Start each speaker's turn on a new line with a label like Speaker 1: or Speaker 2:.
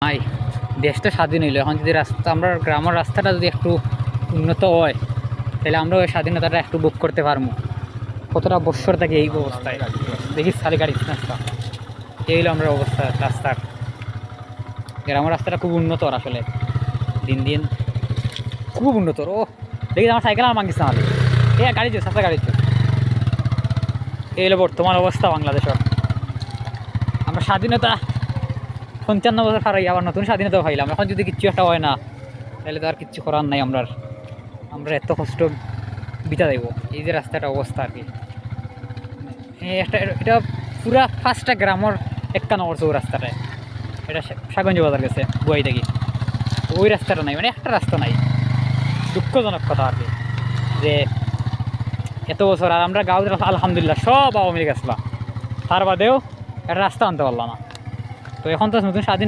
Speaker 1: নাই দেশটা স্বাধীন হইলো, এখন যদি রাস্তা আমরা গ্রামের রাস্তাটা যদি একটু উন্নত হয় তাহলে আমরা ওই স্বাধীনতাটা একটু বুক করতে পারবো। কতটা বৎসর থাকে এই অবস্থায় দেখি সারি গাড়ি রাস্তা এই হলো আমরা অবস্থা রাস্তার। গ্রামের রাস্তাটা খুব উন্নত আসলে, দিন দিন খুব উন্নত। ও দেখি আমার সাইকেল আর মাঙ্গিস না হলে এ গাড়ি চল সাস্তা গাড়ি চল। এই হলো বর্তমান অবস্থা বাংলাদেশের। আমরা স্বাধীনতা 55 বছর হারাই আবার নতুন স্বাধীনতা পাইলাম, এখন যদি কিচ্ছু একটা হয় না তাহলে তো আর কিচ্ছু করার নাই। আমরা এত কষ্ট বিতা দেব। এই যে রাস্তাটা অবস্থা আর কি, এটা পুরা 5টা গ্রামের একটা নগর চৌ রাস্তাটায়, এটা সাগঞ্জ বাজার গেছে বুয়াই থেকে, ওই রাস্তাটা নাই, মানে একটা রাস্তা নাই। দুঃখজনক কথা আর কি যে এত বছর আর আমরা গাঁও আলহামদুলিল্লাহ সব আওয়ামী লীগ আসলাম, তার বাদেও একটা রাস্তা আনতে পারলাম না। তো এখন তো নতুন স্বাধীন